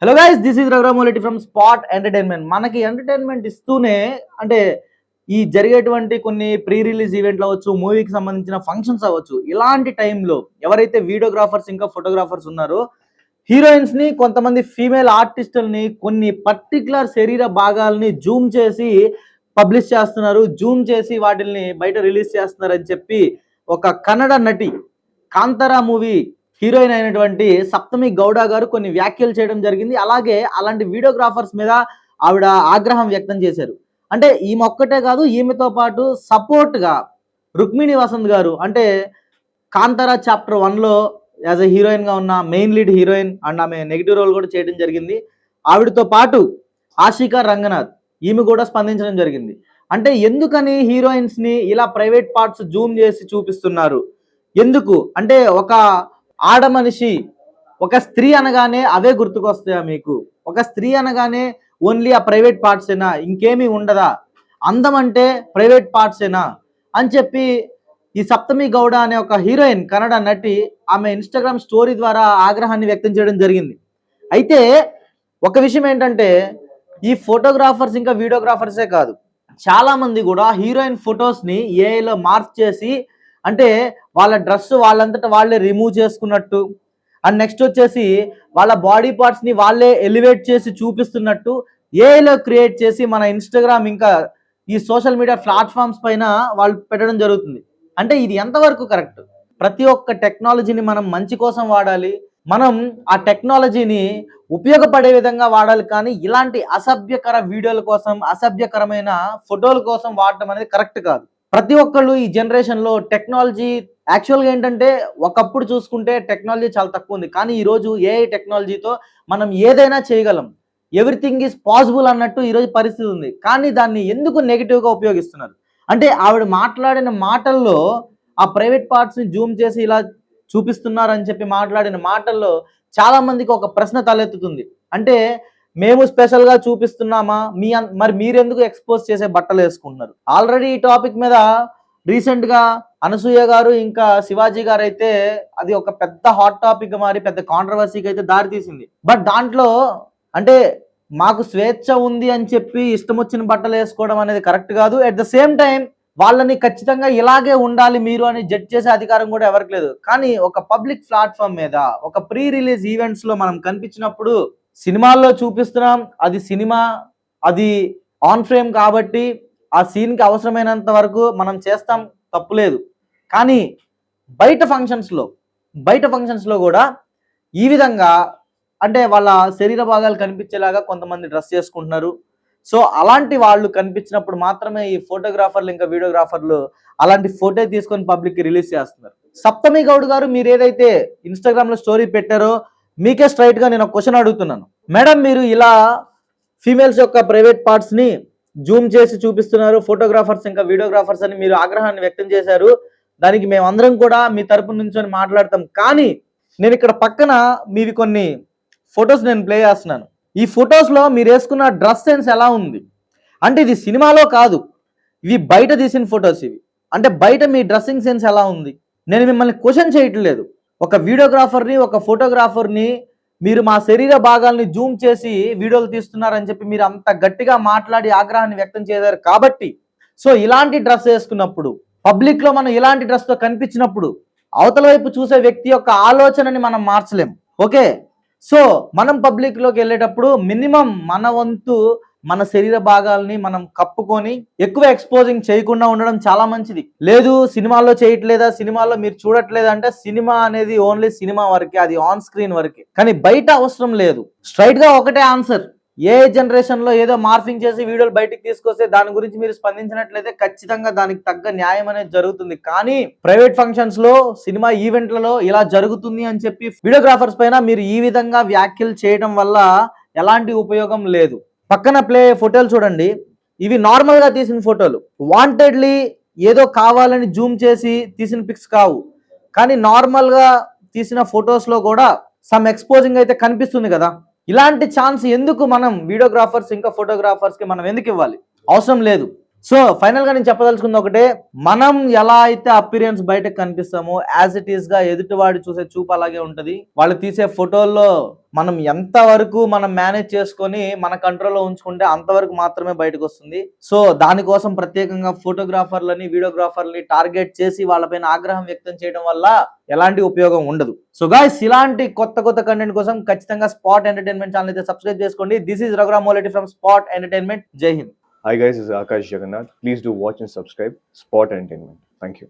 Hello guys, this is Raghuramoletti from spot entertainment. మనకి entertainment ఇస్తూనే అంటే ఈ జరిగేటువంటి కొన్ని ప్రీ రిలీజ్ ఈవెంట్లు అవ్వచ్చు, మూవీకి సంబంధించిన ఫంక్షన్స్ అవ్వచ్చు, ఇలాంటి టైంలో ఎవరైతే వీడియోగ్రాఫర్స్ ఇంకా ఫోటోగ్రాఫర్స్ ఉన్నారో హీరోయిన్స్ ని, కొంతమంది ఫీమేల్ ఆర్టిస్టుల్ని కొన్ని పర్టికులర్ శరీర భాగాల్ని జూమ్ చేసి పబ్లిష్ చేస్తున్నారు, జూమ్ చేసి వాటిల్ని బయట రిలీజ్ చేస్తున్నారు అని చెప్పి ఒక కన్నడ నటి కాంతారా మూవీ హీరోయిన్ అయినటువంటి సప్తమి గౌడ గారు కొన్ని వ్యాఖ్యలు చేయడం జరిగింది. అలాగే అలాంటి వీడియోగ్రాఫర్స్ మీద ఆవిడ ఆగ్రహం వ్యక్తం చేశారు. అంటే ఈమె ఒక్కటే కాదు, ఈమెతో పాటు సపోర్ట్గా రుక్మిణి వసంత్ గారు, అంటే కాంతారా చాప్టర్ 1లో యాజ్ ఎ హీరోయిన్గా ఉన్న మెయిన్ లీడ్ హీరోయిన్ అండ్ ఆమె నెగిటివ్ రోల్ కూడా చేయడం జరిగింది. ఆవిడతో పాటు ఆషికా రంగనాథ్, ఈమె కూడా స్పందించడం జరిగింది. అంటే ఎందుకని హీరోయిన్స్ని ఇలా ప్రైవేట్ పార్ట్స్ జూమ్ చేసి చూపిస్తున్నారు, ఎందుకు అంటే ఒక ఆడ మనిషి, ఒక స్త్రీ అనగానే అవే గుర్తుకొస్తాయా మీకు? ఒక స్త్రీ అనగానే ఓన్లీ ఆ ప్రైవేట్ పార్ట్సేనా, ఇంకేమీ ఉండదా? అందం అంటే ప్రైవేట్ పార్ట్సేనా అని చెప్పి ఈ సప్తమి గౌడ అనే ఒక హీరోయిన్, కన్నడ నటి, ఆమె ఇన్స్టాగ్రామ్ స్టోరీ ద్వారా ఆగ్రహాన్ని వ్యక్తం చేయడం జరిగింది. అయితే ఒక విషయం ఏంటంటే, ఈ ఫోటోగ్రాఫర్స్ ఇంకా వీడియోగ్రాఫర్సే కాదు, చాలామంది కూడా హీరోయిన్ ఫొటోస్ని ఏఐలో మార్క్ చేసి, అంటే వాళ్ళ డ్రెస్ వాళ్ళంతటా వాళ్ళే రిమూవ్ చేసుకున్నట్టు, అండ్ నెక్స్ట్ వచ్చేసి వాళ్ళ బాడీ పార్ట్స్ని వాళ్ళే ఎలివేట్ చేసి చూపిస్తున్నట్టు ఏఐలో క్రియేట్ చేసి మన ఇన్స్టాగ్రామ్ ఇంకా ఈ సోషల్ మీడియా ప్లాట్ఫామ్స్ పైన వాళ్ళు పెట్టడం జరుగుతుంది. అంటే ఇది ఎంతవరకు కరెక్ట్? ప్రతి ఒక్క టెక్నాలజీని మనం మంచి కోసం వాడాలి, మనం ఆ టెక్నాలజీని ఉపయోగపడే విధంగా వాడాలి, కానీ ఇలాంటి అసభ్యకర వీడియోల కోసం, అసభ్యకరమైన ఫోటోల కోసం వాడటం అనేది కరెక్ట్ కాదు. ప్రతి ఒక్కళ్ళు ఈ జనరేషన్లో టెక్నాలజీ యాక్చువల్గా ఏంటంటే, ఒకప్పుడు చూసుకుంటే టెక్నాలజీ చాలా తక్కువ ఉంది, కానీ ఈరోజు ఏఐ టెక్నాలజీతో మనం ఏదైనా చేయగలం, ఎవ్రీథింగ్ ఈజ్ పాసిబుల్ అన్నట్టు ఈరోజు పరిస్థితి ఉంది. కానీ దాన్ని ఎందుకు నెగిటివ్గా ఉపయోగిస్తున్నారు? అంటే ఆవిడ మాట్లాడిన మాటల్లో ఆ ప్రైవేట్ పార్ట్స్ని జూమ్ చేసి ఇలా చూపిస్తున్నారని చెప్పి మాట్లాడిన మాటల్లో చాలా మందికి ఒక ప్రశ్న తలెత్తుతుంది. అంటే మేము స్పెషల్గా చూపిస్తున్నామా, మరి మీరెందుకు ఎక్స్పోజ్ చేసే బట్టలు వేసుకుంటున్నారు? ఆల్రెడీ ఈ టాపిక్ మీద రీసెంట్గా అనసూయ గారు ఇంకా శివాజీ గారు అయితే అది ఒక పెద్ద హాట్ టాపిక్ మారి పెద్ద కాంట్రవర్సీకి అయితే దారితీసింది. బట్ దాంట్లో అంటే మాకు స్వేచ్ఛ ఉంది అని చెప్పి ఇష్టం వచ్చిన బట్టలు వేసుకోవడం అనేది కరెక్ట్ కాదు. అట్ ద సేమ్ టైం వాళ్ళని ఖచ్చితంగా ఇలాగే ఉండాలి మీరు అని జడ్జ్ చేసే అధికారం కూడా ఎవరికి లేదు. కానీ ఒక పబ్లిక్ ప్లాట్ఫామ్ మీద ఒక ప్రీ రిలీజ్ ఈవెంట్స్లో మనం కనిపించినప్పుడు, సినిమాల్లో చూపిస్తున్నాం, అది సినిమా, అది ఆన్ ఫ్రేమ్ కాబట్టి ఆ సీన్కి అవసరమైనంత వరకు మనం చేస్తాం, తప్పులేదు. కానీ బయట ఫంక్షన్స్లో కూడా ఈ విధంగా అంటే వాళ్ళ శరీర భాగాలు కనిపించేలాగా కొంతమంది డ్రెస్ చేసుకుంటున్నారు. సో అలాంటి వాళ్ళు కనిపించినప్పుడు మాత్రమే ఈ ఫోటోగ్రాఫర్లు ఇంకా వీడియోగ్రాఫర్లు అలాంటి ఫోటో తీసుకొని పబ్లిక్కి రిలీజ్ చేస్తున్నారు. సప్తమి గౌడ్ గారు, మీరు ఏదైతే ఇన్స్టాగ్రామ్లో స్టోరీ పెట్టారో మీకే స్ట్రైట్గా నేను ఒక క్వశ్చన్ అడుగుతున్నాను. మేడం, మీరు ఇలా ఫీమేల్స్ యొక్క ప్రైవేట్ పార్ట్స్ని జూమ్ చేసి చూపిస్తున్నారు, ఫోటోగ్రాఫర్స్ ఇంకా వీడియోగ్రాఫర్స్ అని మీరు ఆగ్రహాన్ని వ్యక్తం చేశారు. దానికి మేమందరం కూడా మీ తరపు నుంచి మాట్లాడతాం. కానీ నేను ఇక్కడ పక్కన మీవి కొన్ని ఫొటోస్ నేను ప్లే చేస్తున్నాను. ఈ ఫొటోస్లో మీరు వేసుకున్న డ్రెస్ సెన్స్ ఎలా ఉంది అంటే, ఇది సినిమాలో కాదు, ఇవి బయట తీసిన ఫొటోస్ ఇవి. అంటే బయట మీ డ్రెస్సింగ్ సెన్స్ ఎలా ఉంది? నేను మిమ్మల్ని క్వశ్చన్ చేయట్లేదు. ఒక వీడియోగ్రాఫర్ని, ఒక ఫోటోగ్రాఫర్ని మీరు మా శరీర భాగాల్ని జూమ్ చేసి వీడియోలు తీస్తున్నారని చెప్పి మీరు అంత గట్టిగా మాట్లాడి ఆగ్రహాన్ని వ్యక్తం చేశారు కాబట్టి, సో ఇలాంటి డ్రెస్ వేసుకున్నప్పుడు, పబ్లిక్లో మనం ఇలాంటి డ్రెస్తో కనిపించినప్పుడు అవతల వైపు చూసే వ్యక్తి యొక్క ఆలోచనని మనం మార్చలేం. ఓకే, సో మనం పబ్లిక్లోకి వెళ్ళేటప్పుడు మినిమం మన వంతు మన శరీర భాగాల్ని మనం కప్పుకొని ఎక్కువ ఎక్స్పోజింగ్ చేయకుండా ఉండడం చాలా మంచిది. లేదు సినిమాల్లో చేయట్లేదా, సినిమాల్లో మీరు చూడట్లేదా అంటే, సినిమా అనేది ఓన్లీ సినిమా వరకే, అది ఆన్ స్క్రీన్ వరకే, కానీ బయట అవసరం లేదు. స్ట్రైట్ గా ఒకటే ఆన్సర్. ఏ జనరేషన్లో ఏదో మార్ఫింగ్ చేసి వీడియోలు బయటికి తీసుకొస్తే దాని గురించి మీరు స్పందించినట్లయితే ఖచ్చితంగా దానికి తగ్గ న్యాయం అనేది జరుగుతుంది. కానీ ప్రైవేట్ ఫంక్షన్స్ లో, సినిమా ఈవెంట్లలో ఇలా జరుగుతుంది అని చెప్పి వీడియోగ్రాఫర్స్ పైన మీరు ఈ విధంగా వ్యాఖ్యలు చేయడం వల్ల ఎలాంటి ఉపయోగం లేదు. పక్కన ప్లే ఫోటోలు చూడండి, ఇవి నార్మల్గా తీసిన ఫోటోలు, వాంటెడ్లీ ఏదో కావాలని జూమ్ చేసి తీసిన పిక్స్ కావు. కానీ నార్మల్గా తీసిన ఫొటోస్లో కూడా సమ్ ఎక్స్పోజింగ్ అయితే కనిపిస్తుంది కదా. ఇలాంటి ఛాన్స్ ఎందుకు మనం వీడియోగ్రాఫర్స్ ఇంకా ఫోటోగ్రాఫర్స్కి మనం ఎందుకు ఇవ్వాలి? అవసరం లేదు. సో ఫైనల్ గా నేను చెప్పదలుచుకుంది ఒకటే, మనం ఎలా అయితే అపిరియన్స్ బయటకు కనిపిస్తామో యాజ్ ఇట్ ఈస్ గా ఎదుటివాడు చూసే చూపు అలాగే ఉంటది. వాళ్ళు తీసే ఫోటోల్లో మనం ఎంత వరకు మనం మేనేజ్ చేసుకొని మన కంట్రోల్లో ఉంచుకుంటే అంతవరకు మాత్రమే బయటకు వస్తుంది. సో దానికోసం ప్రత్యేకంగా ఫోటోగ్రాఫర్లని వీడియోగ్రాఫర్లని టార్గెట్ చేసి వాళ్ళపైన ఆగ్రహం వ్యక్తం చేయడం వల్ల ఎలాంటి ఉపయోగం ఉండదు. సో గాయ్స్, ఇలాంటి కొత్త కంటెంట్ కోసం ఖచ్చితంగా స్పాట్ ఎంటర్టైన్మెంట్ ఛానల్ అయితే సబ్స్క్రైబ్ చేసుకోండి. This is Raghuram Moleti from spot entertainment. జై Hind. Hi guys, this is Akash Jagannath. Please do watch and subscribe Spot Entertainment. Thank you.